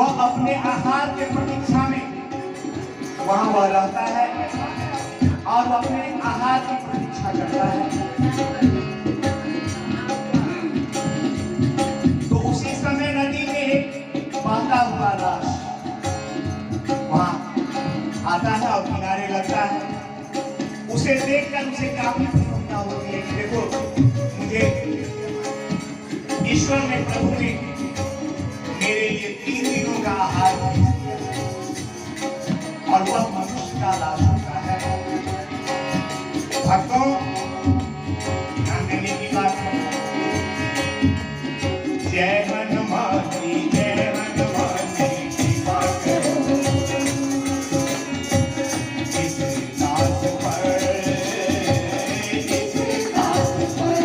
वह अपने आहार के प्रतीक्षा में वहां वह रहता है और वह अपने आहार की प्रतीक्षा करता है। तो उसी समय नदी में एक बहता हुआ लाश वहां आता है और किनारे लगता है। उसे देखकर उसे काफी प्रसन्नता होती है कि देखो मुझे ईश्वर ने, प्रभु ने मेरे लिए 3 दिनों का आहार दिया और वह मनुष्य का लाश होता है। भक्तों, ध्यान देने की बात है। जय हनुमान जी, जय हनुमान जी की बात करो। इस लाश पर, इस लाश पर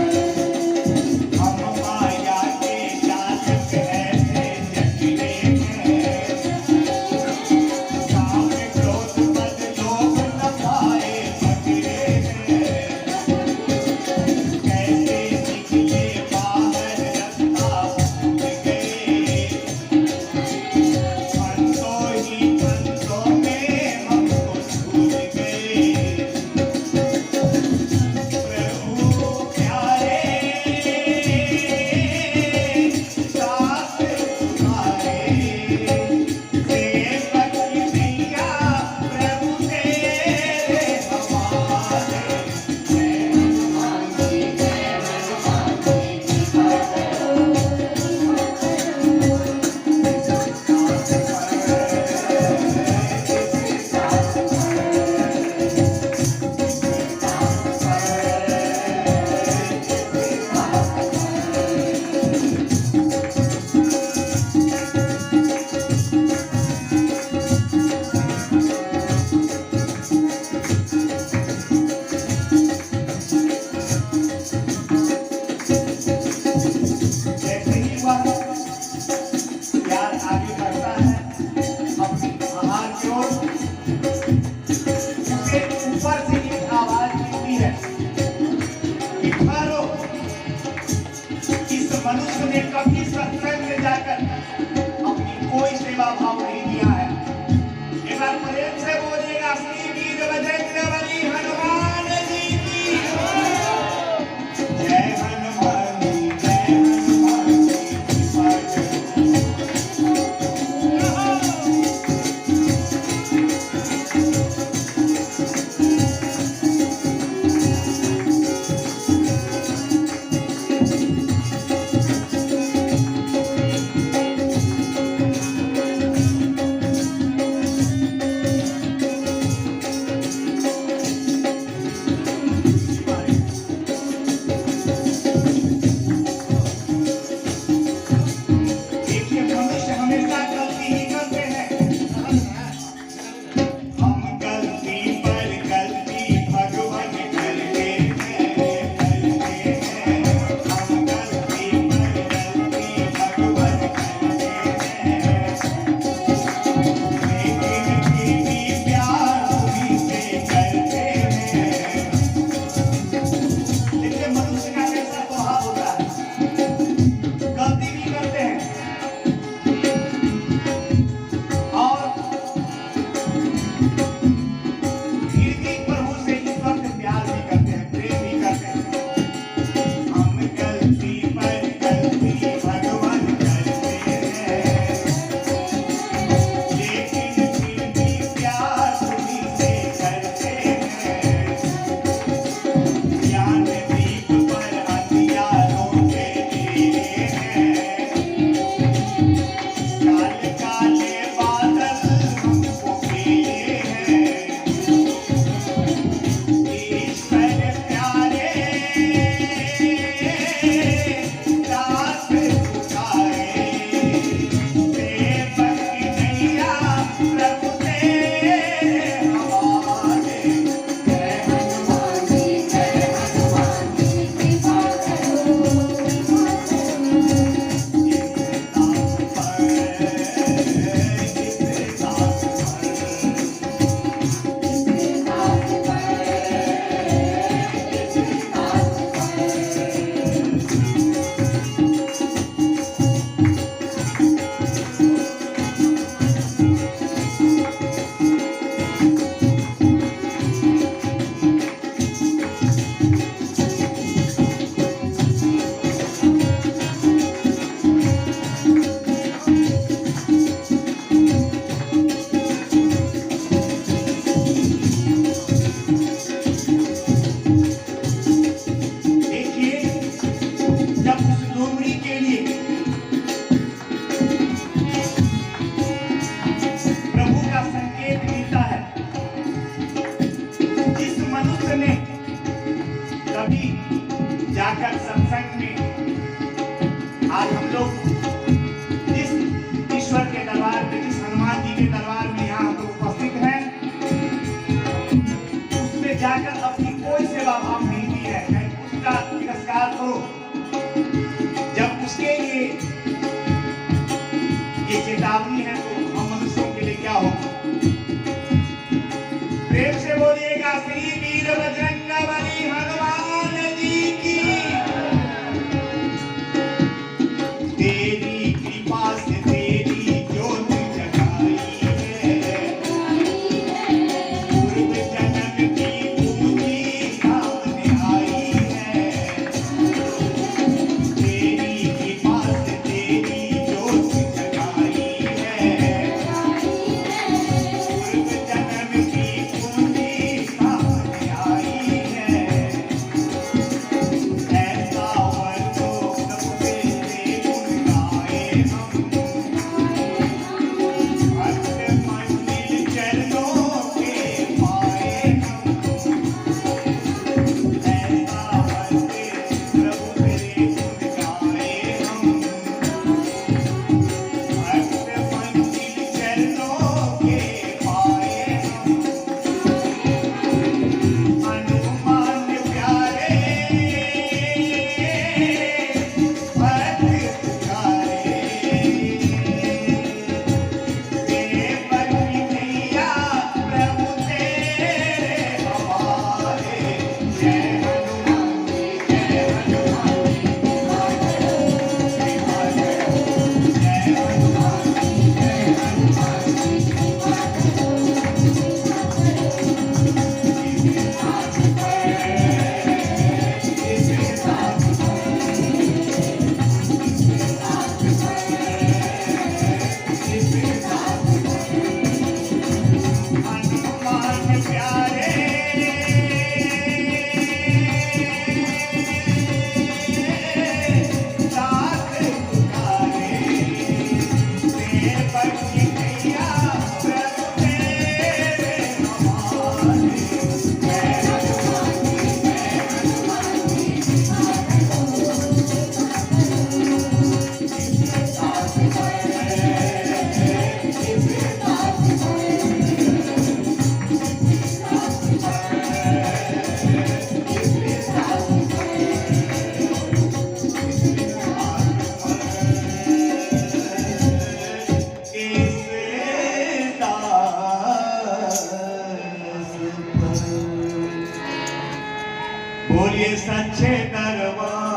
हम माया के जाल में ऐसे जकड़े हैं। काम क्रोध मद लोभ न पाए पकड़े हैं। ये चेतावनी है तो हम मनुष्यों के लिए क्या हो? प्रेम से बोलिएगा श्री वीर बजरंगबली हनुमान जी की। तेरी कृपा से तेरी ज्योत जगाई है, पूर्व जन्म की पूरी सामने आई है। तेरी कृपा से तेरी ज्योत जगाई है, पूर्व जन्म की पूरी सामने आई है। ऐसा वर तो सबसे गुण गाए हम, भक्त मंजिल चरणों के पाए हम। ऐसा वर प्रभु तेरे गुण गाए हम, भक्त मंजिल चरणों के पाए हम। हनुमान प्यारे भक्त पुकारे, तेरे पर मैया प्रभु तेरे हमारे। जय हनुमान जी, जय हनुमान जी, जय हनुमान जी, जय हनुमान हनुमान प्यारे दास पुकारे, तेरे पर मैया प्रभु तेरे हमारे। जय हनुमान जी, जय हनुमान जी, दास बोलिए सच्चे दरबार